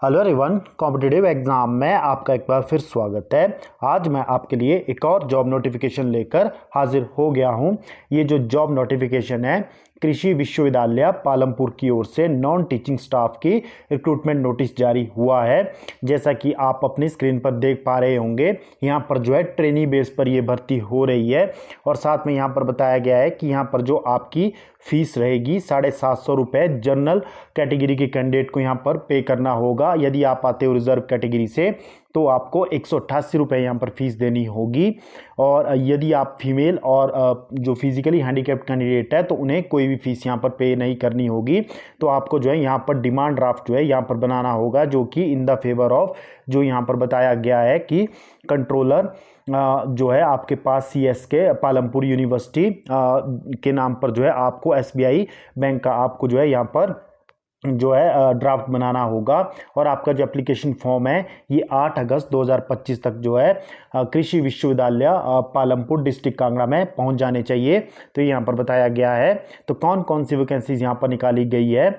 Hello everyone, competitive exam में आपका एक बार फिर स्वागत है। आज मैं आपके लिए एक और जॉब नोटिफिकेशन लेकर हाजिर हो गया हूं। ये जो जॉब नोटिफिकेशन है कृषि विश्वविद्यालय पालमपुर की ओर से नॉन टीचिंग स्टाफ की रिक्रूटमेंट नोटिस जारी हुआ है। जैसा कि आप अपनी स्क्रीन पर देख पा रहे होंगे, यहाँ पर जो है ट्रेनी बेस पर ये भर्ती हो रही है और साथ में यहाँ पर बताया गया है कि यहाँ पर जो आपकी फीस रहेगी 750 रुपये जनरल कैटेगरी के कैंडिडेट को यहाँ पर पे करना होगा। यदि आप आते हो रिजर्व कैटेगरी से तो आपको 188 रुपये यहाँ पर फीस देनी होगी। और यदि आप फीमेल और जो फिजिकली हैंडीकैप्ड कैंडिडेट है तो उन्हें कोई भी फीस यहाँ पर पे नहीं करनी होगी। तो आपको जो है यहाँ पर डिमांड ड्राफ्ट जो है यहाँ पर बनाना होगा, जो कि इन द फेवर ऑफ जो यहाँ पर बताया गया है कि कंट्रोलर जो है आपके पास CSK पालमपुर यूनिवर्सिटी के नाम पर जो है आपको SBI बैंक का आपको जो है यहाँ पर जो है ड्राफ्ट बनाना होगा। और आपका जो एप्लीकेशन फॉर्म है ये 8 अगस्त 2025 तक जो है कृषि विश्वविद्यालय पालमपुर डिस्ट्रिक्ट कांगड़ा में पहुंच जाने चाहिए। तो यहाँ पर बताया गया है। तो कौन कौन सी वैकेंसीज यहाँ पर निकाली गई है,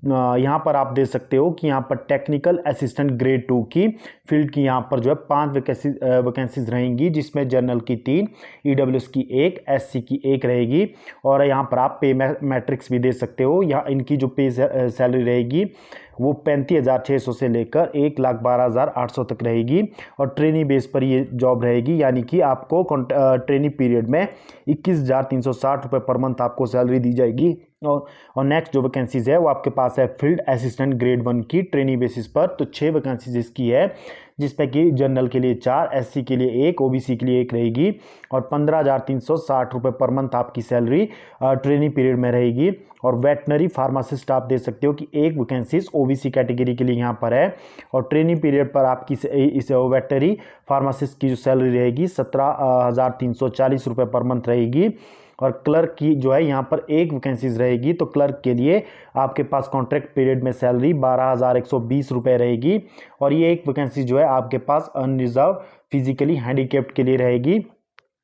यहाँ पर आप देख सकते हो कि यहाँ पर टेक्निकल असिस्टेंट ग्रेड 2 की फील्ड की यहाँ पर जो है 5 वैकेंसीज रहेंगी, जिसमें जनरल की 3, EWS की 1, SC की 1 रहेगी। और यहाँ पर आप पे मैट्रिक्स भी दे सकते हो। यहाँ इनकी जो पे सैलरी रहेगी वो 35,600 से लेकर 1,12,800 तक रहेगी। और ट्रेनी बेस पर ये जॉब रहेगी, यानी कि आपको ट्रेनी पीरियड में 21,360 रुपये पर मंथ आपको सैलरी दी जाएगी। और नेक्स्ट जो वैकेंसीज है वो आपके पास है फील्ड असिस्टेंट ग्रेड 1 की ट्रेनी बेसिस पर। तो 6 वैकेंसीज इसकी है, जिसमें कि जनरल के लिए 4, SC के लिए 1, OBC के लिए 1 रहेगी। और 15,360 रुपये पर मंथ आपकी सैलरी ट्रेनी पीरियड में रहेगी। और वेटनरी फार्मासिस्ट आप देख सकते हो कि 1 वैकेंसीज OBC कैटेगरी के लिए यहाँ पर है। और ट्रेनिंग पीरियड पर आपकी इस वेटनरी फार्मासिस्ट की जो सैलरी रहेगी 17,340 रुपये पर मंथ रहेगी। और क्लर्क की जो है यहाँ पर 1 वैकेंसीज रहेगी। तो क्लर्क के लिए आपके पास कॉन्ट्रैक्ट पीरियड में सैलरी 12,120 रुपये रहेगी। और ये 1 वैकेंसी जो है आपके पास अनरिजर्व फिजिकली हैंडीकैप्ड के लिए रहेगी।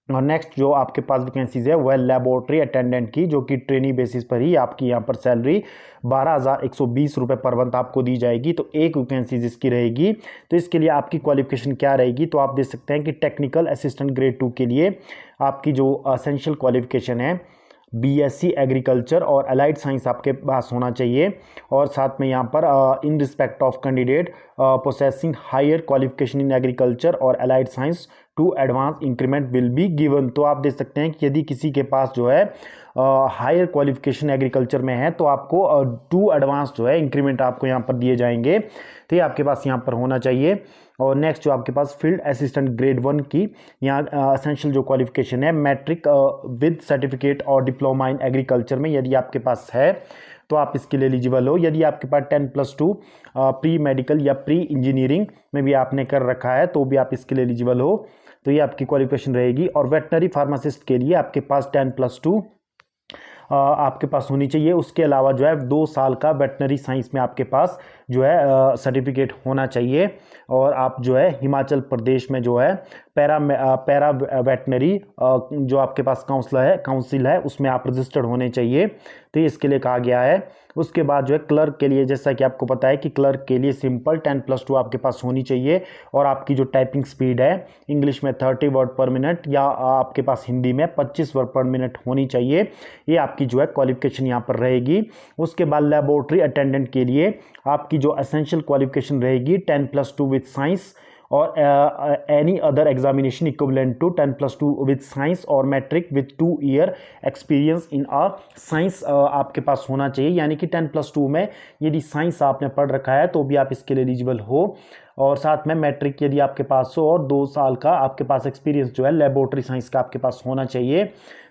और नेक्स्ट जो आपके पास वैकेंसीज है वह लेबोरेटरी अटेंडेंट की, जो कि ट्रेनी बेसिस पर ही आपकी यहाँ पर सैलरी 12,120 रुपये पर मंथ आपको दी जाएगी। तो 1 वैकेंसीज इसकी रहेगी। तो इसके लिए आपकी क्वालिफिकेशन क्या रहेगी, तो आप देख सकते हैं कि टेक्निकल असिस्टेंट ग्रेड 2 के लिए आपकी जो असेंशियल क्वालिफिकेशन है BSc एग्रीकल्चर और अलाइड साइंस आपके पास होना चाहिए। और साथ में यहाँ पर in respect of candidate possessing higher qualification in agriculture और allied science to advance increment will be given. तो आप देख सकते हैं कि यदि किसी के पास जो है हायर क्वालिफिकेशन एग्रीकल्चर में है तो आपको 2 एडवांस जो है इंक्रीमेंट आपको यहाँ पर दिए जाएंगे। तो ये आपके पास यहाँ पर होना चाहिए। और नेक्स्ट जो आपके पास फील्ड असिस्टेंट ग्रेड 1 की यहाँ असेंशियल जो क्वालिफिकेशन है मैट्रिक विद सर्टिफिकेट और डिप्लोमा इन एग्रीकल्चर में यदि आपके पास है तो आप इसके लिए एलिजिबल हो। यदि आपके पास 10+2 प्री मेडिकल या प्री इंजीनियरिंग में भी आपने कर रखा है तो भी आप इसके लिए एलिजिबल हो। तो ये आपकी क्वालिफिकेशन रहेगी। और वेटनरी फार्मासिस्ट के लिए आपके पास 10+2 आपके पास होनी चाहिए। उसके अलावा जो है 2 साल का वेटनरी साइंस में आपके पास जो है सर्टिफिकेट होना चाहिए। और आप जो है हिमाचल प्रदेश में जो है पैरा वेटनरी जो आपके पास काउंसिल है उसमें आप रजिस्टर्ड होने चाहिए। तो इसके लिए कहा गया है। उसके बाद जो है क्लर्क के लिए, जैसा कि आपको पता है कि क्लर्क के लिए सिंपल 10+2 आपके पास होनी चाहिए। और आपकी जो टाइपिंग स्पीड है इंग्लिश में 30 वर्ड पर मिनट या आपके पास हिंदी में 25 वर्ड पर मिनट होनी चाहिए। ये आपकी जो है क्वालिफिकेशन यहाँ पर रहेगी। उसके बाद लेबोरेटरी अटेंडेंट के लिए आपकी जो एसेंशियल क्वालिफिकेशन रहेगी 10+2 विद साइंस और any other examination equivalent to 10+2 with science और matric with 2 year experience in science आपके पास होना चाहिए। यानी कि 10+2 में यदि साइंस आपने पढ़ रखा है तो भी आप इसके लिए एलिजिबल हो। और साथ में मैट्रिक यदि आपके पास हो और 2 साल का आपके पास एक्सपीरियंस जो है लेबोरेटरी साइंस का आपके पास होना चाहिए।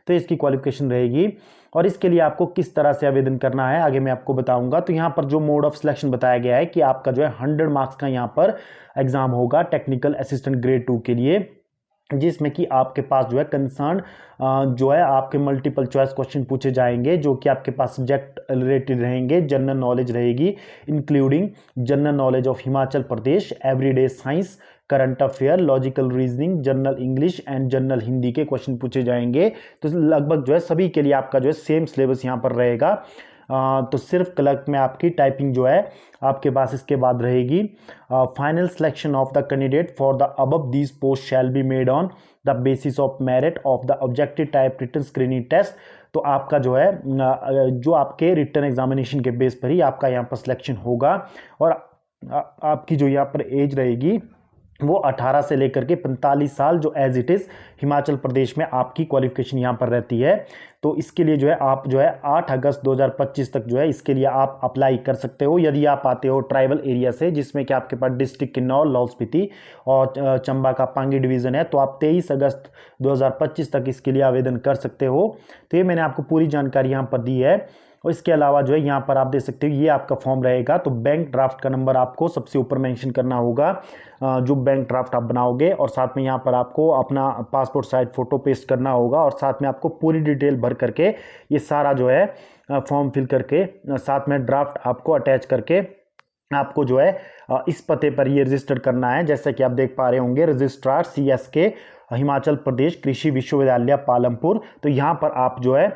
तो इसकी क्वालिफिकेशन रहेगी। और इसके लिए आपको किस तरह से आवेदन करना है आगे मैं आपको बताऊंगा। तो यहाँ पर जो मोड ऑफ सिलेक्शन बताया गया है कि आपका जो है 100 मार्क्स का यहाँ पर एग्जाम होगा टेक्निकल असिस्टेंट ग्रेड 2 के लिए, जिसमें कि आपके पास जो है कंसर्न जो है आपके मल्टीपल चॉइस क्वेश्चन पूछे जाएंगे, जो कि आपके पास सब्जेक्ट रिलेटेड रहेंगे। जनरल नॉलेज रहेगी including general knowledge of Himachal Pradesh, everyday science, current affair, logical reasoning, general English and general Hindi के क्वेश्चन पूछे जाएंगे। तो लगभग जो है सभी के लिए आपका जो है सेम सिलेबस यहाँ पर रहेगा। तो सिर्फ क्लर्क में आपकी टाइपिंग जो है आपके पास इसके बाद रहेगी। Final selection of the candidate for the above these post shall be made on the basis of merit of the objective type written screening test. तो आपका जो है जो आपके रिटन एग्जामिनेशन के बेस पर ही आपका यहाँ पर सिलेक्शन होगा। और आपकी जो यहाँ पर एज रहेगी वो 18 से लेकर के 45 साल जो as it is Himachal Pradesh में आपकी क्वालिफिकेशन यहाँ पर रहती है। तो इसके लिए जो है आप जो है 8 अगस्त 2025 तक जो है इसके लिए आप अप्लाई कर सकते हो। यदि आप आते हो ट्राइबल एरिया से, जिसमें कि आपके पास डिस्ट्रिक्ट किन्नौर, लाहौल स्पीति और चंबा का पांगी डिवीज़न है, तो आप 23 अगस्त 2025 तक इसके लिए आवेदन कर सकते हो। तो ये मैंने आपको पूरी जानकारी यहाँ पर दी है। और इसके अलावा जो है यहाँ पर आप देख सकते हो ये आपका फॉर्म रहेगा। तो बैंक ड्राफ्ट का नंबर आपको सबसे ऊपर मेंशन करना होगा जो बैंक ड्राफ्ट आप बनाओगे, और साथ में यहाँ पर आपको अपना पासपोर्ट साइज फ़ोटो पेस्ट करना होगा, और साथ में आपको पूरी डिटेल भर करके ये सारा जो है फॉर्म फिल करके साथ में ड्राफ्ट आपको अटैच करके आपको जो है इस पते पर ये रजिस्टर करना है। जैसा कि आप देख पा रहे होंगे, रजिस्ट्रार CSK हिमाचल प्रदेश कृषि विश्वविद्यालय पालमपुर। तो यहाँ पर आप जो है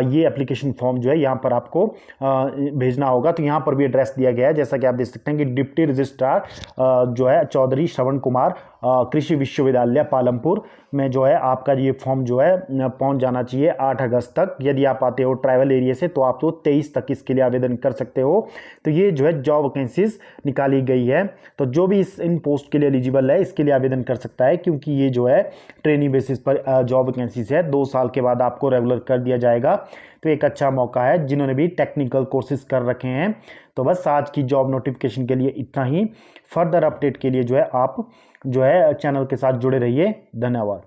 ये एप्लीकेशन फॉर्म जो है यहाँ पर आपको भेजना होगा। तो यहाँ पर भी एड्रेस दिया गया है, जैसा कि आप देख सकते हैं कि डिप्टी रजिस्ट्रार जो है चौधरी श्रवण कुमार कृषि विश्वविद्यालय पालमपुर में जो है आपका ये फॉर्म जो है पहुँच जाना चाहिए 8 अगस्त तक। यदि आप आते हो ट्राइबल एरिया से तो आप तो 23 तक इसके लिए आवेदन कर सकते हो। तो ये जो है जॉब वैकेंसीज निकाली गई है। तो जो भी इन पोस्ट के लिए एलिजिबल है इसके लिए आवेदन कर सकता है, क्योंकि ये जो है ट्रेनिंग बेसिस पर जॉब वैकेंसीज है। 2 साल के बाद आपको रेगुलर कर दिया जाएगा। तो एक अच्छा मौका है जिन्होंने भी टेक्निकल कोर्सेज कर रखे हैं। तो बस आज की जॉब नोटिफिकेशन के लिए इतना ही। फर्दर अपडेट के लिए जो है आप जो है चैनल के साथ जुड़े रहिए। धन्यवाद।